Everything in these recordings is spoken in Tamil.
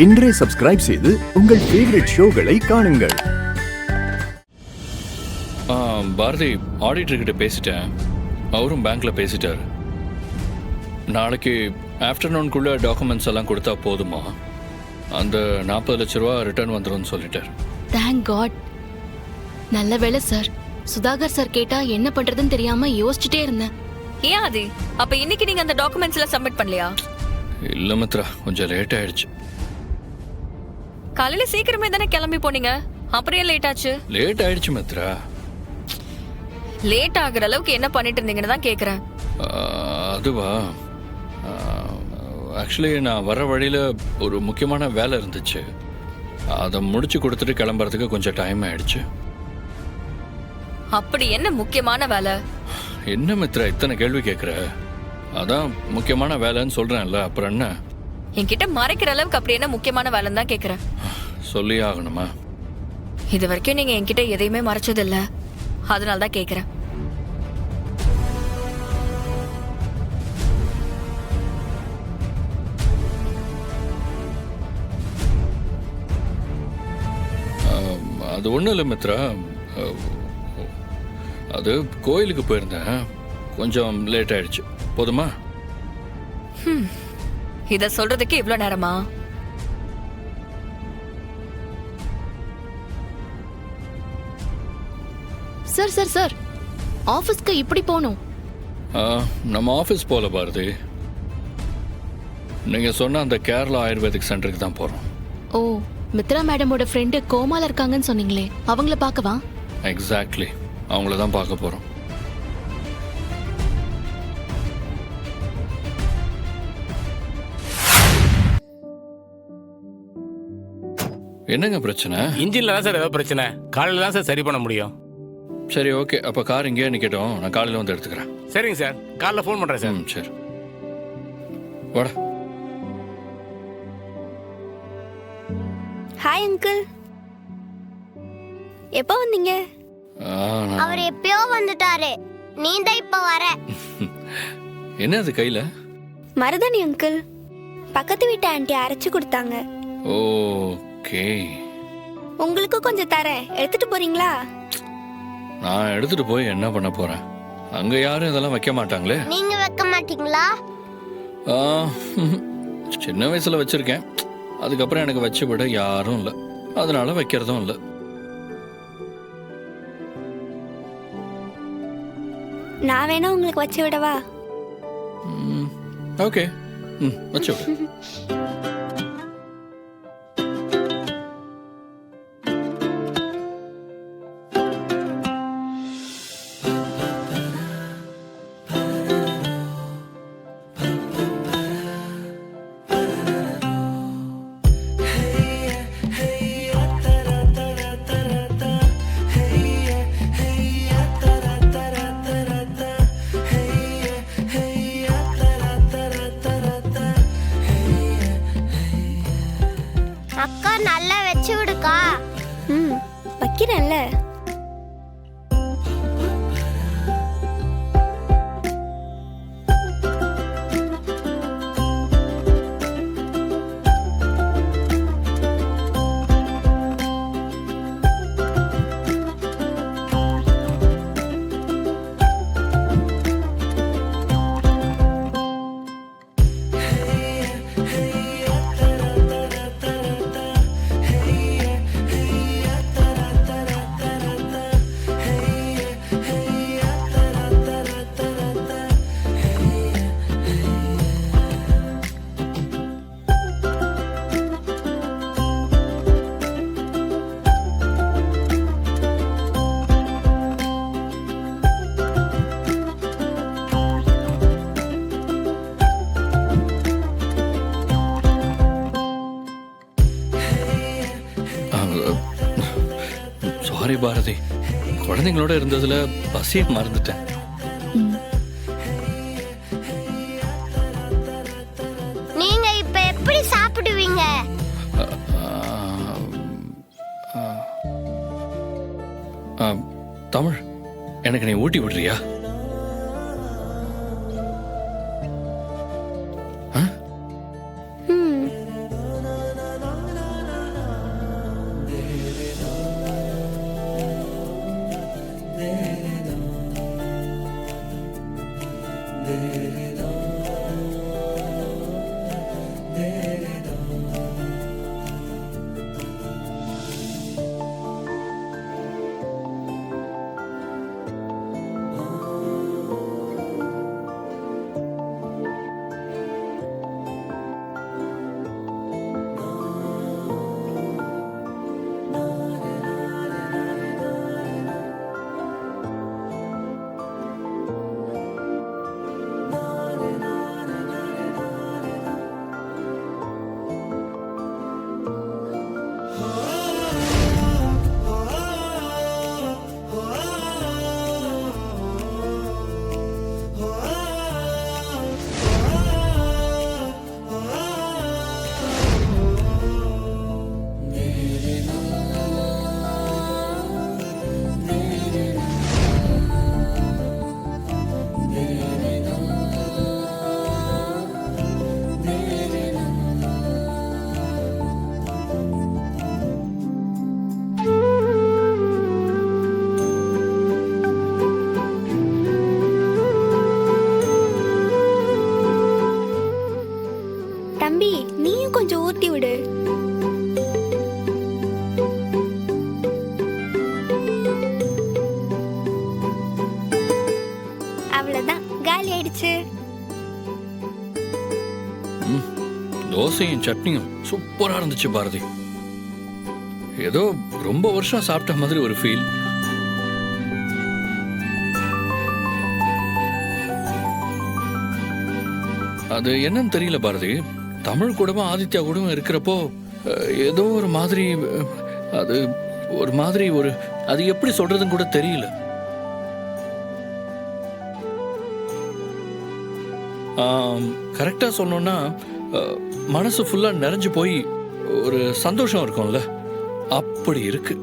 இன்றே சப்ஸ்கிரைப் செய்து உங்கள் ஃபேவரட் ஷோகளை காணுங்கள். பாரதி ஆடிட்டர் கிட்ட பேசிட்டேன். அவரும் பேங்க்ல பேசிட்டார். நாளைக்கு ஆஃப்டர்நூனுக்குள்ள டாக்குமெண்ட்ஸ் எல்லாம் கொடுத்தா போதுமா? அந்த 40 லட்ச ரூபா ரிட்டர்ன் வந்துடும் சொல்லிட்டார். Thank God. நல்ல வேளை சார். சுதாகர் சார் கேட்டா என்ன பண்றதுன்னு தெரியாம யோசிச்சுட்டே இருந்தேன். ஏன் ஆதி, அப்ப இன்னைக்கு நீங்க அந்த டாக்குமெண்ட்ஸ் எல்லாம் சப்மிட் பண்ணலையா? இல்ல மித்ரா, கொஞ்சம் லேட் ஆயிடுச்சு. காலையில சீக்கிரமே தானே கிளம்பி போனீங்க, அப்புறம் ஏன் லேட் ஆச்சு? லேட் ஆயிடுச்சு மித்ரா. லேட் ஆகுற அளவுக்கு என்ன பண்ணிட்டு இருந்தீங்கன்னு தான் கேக்குறேன். அதுவா, ஆக்சுவலி நான் வர வழியில் ஒரு முக்கியமான வேலை இருந்துச்சு. அதை முடிச்சு கொடுத்துட்டு கிளம்புறதுக்கு கொஞ்சம் டைம் ஆயிடுச்சு. அப்படி என்ன முக்கியமான வேலை? என்ன மித்ரா இத்தனை கேள்வி கேட்குற? அதான் முக்கியமான வேலைன்னு சொல்கிறேன்ல, அப்புறம் என்ன? என்கிட்ட மறைக்கிற அளவுக்கு அப்படி என்ன முக்கியமான வேலைன்னு தான் கேட்குறேன். சொல்லி ஆகணுமா? இது வரைக்கும் நீங்கள் என்கிட்ட எதையுமே மறைச்சதில்ல, அதனால தான் கேட்குறேன். அது ஒன்றும் இல்லை மித்ரா, அது கோயிலுக்கு போயிருந்தேன், கொஞ்சம் லேட் ஆயிடுச்சு. போதுமா? இத சொல்றதுக்கு இவ்வளோ நேரமா? சார் சார் சார், ஆபீஸ்க்கு இப்படி போகணும். நம்ம ஆஃபீஸ் போல பாரதி, நீங்கள் சொன்ன அந்த கேரளா ஆயுர்வேதிக் சென்டருக்கு தான் போகிறோம். ஓ, மித்ரா மேடமோட ஃப்ரெண்டு கோமால இருக்காங்கன்னு சொன்னீங்களே, அவங்கள பார்க்கவா? எக்ஸாக்ட்லி, அவங்கள தான் பார்க்க போகிறோம். என்னங்க பிரச்சனை? இன்ஜின்ல தான் சார் ஏதோ பிரச்சனை. காலையில் தான் சார் சரி பண்ண முடியும். சரி, ஓகே. அப்போ கார் இங்கேயே நிற்கட்டும், நான் காலையில் வந்து எடுத்துக்கிறேன். சரிங்க சார், காலைல ஃபோன் பண்ணுறேன் சார். சரி, வாடா. ஹாய் அங்கிள், எப்போ வந்தீங்க? அவர் எப்பயோ வந்துட்டாரு, நீ தான் இப்ப வர. என்ன அது கையில? மருதாணி அங்கிள், பக்கத்து வீட்டு ஆண்டி அரைச்சு கொடுத்தாங்க. ஓகே, உங்களுக்கு கொஞ்சம் தரேன், எடுத்துட்டு போறீங்களா? நான் எடுத்துட்டு போய் என்ன பண்ண போறேன்? அங்க யாரும் இதெல்லாம் வைக்க மாட்டாங்களே. நீங்க வைக்க மாட்டீங்களா? சின்ன வயசுல வச்சிருக்கேன், அதுக்கப்புறம் எனக்கு வச்சு விட யாரும் இல்லை, அதனால வைக்கிறதும் இல்லை. நான் வேணா உங்களுக்கு வச்சு விடவா? ஓகே, வச்சு விடு. அக்கா நல்லா வச்சு விடுக்கா. வைக்கிறேன்ல. சாரி பாரதி, குழந்தைங்களோட இருந்ததுல பசியை மறந்துட்டேன். நீங்க இப்ப எப்படி சாப்பிடுவீங்க? தமிழ், எனக்கு நீ ஊட்டி விடுறியா? ஊத்தி விடு. அவ்வளவுதான், காலி ஆயிடுச்சு. தோசையும் சட்னியும் சூப்பரா இருந்துச்சு பாரதி. ஏதோ ரொம்ப வருஷம் சாப்பிட்ட மாதிரி ஒரு ஃபீல். அது என்னன்னு தெரியல பாரதி, தமிழ் கூடவும் ஆதித்யா கூடவும் இருக்கிறப்போ ஏதோ ஒரு மாதிரி, அது ஒரு மாதிரி, ஒரு அது எப்படி சொல்றதுன்னு கூட தெரியல. கரெக்டா சொல்லணும்னா மனசு ஃபுல்லா நிறைஞ்சு போய் ஒரு சந்தோஷம் இருக்கும்ல, அப்படி இருக்கு.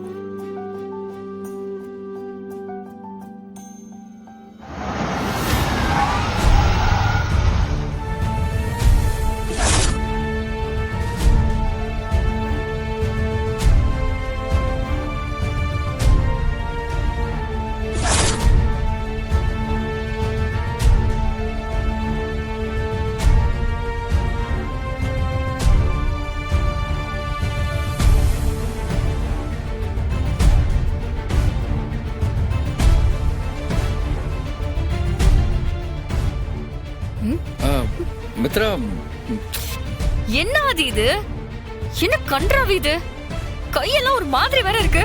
மித்ரா, என்ன அது இது? என்ன கன்றாவி இது? கையெல்லாம் ஒரு மாதிரி வேற இருக்கு.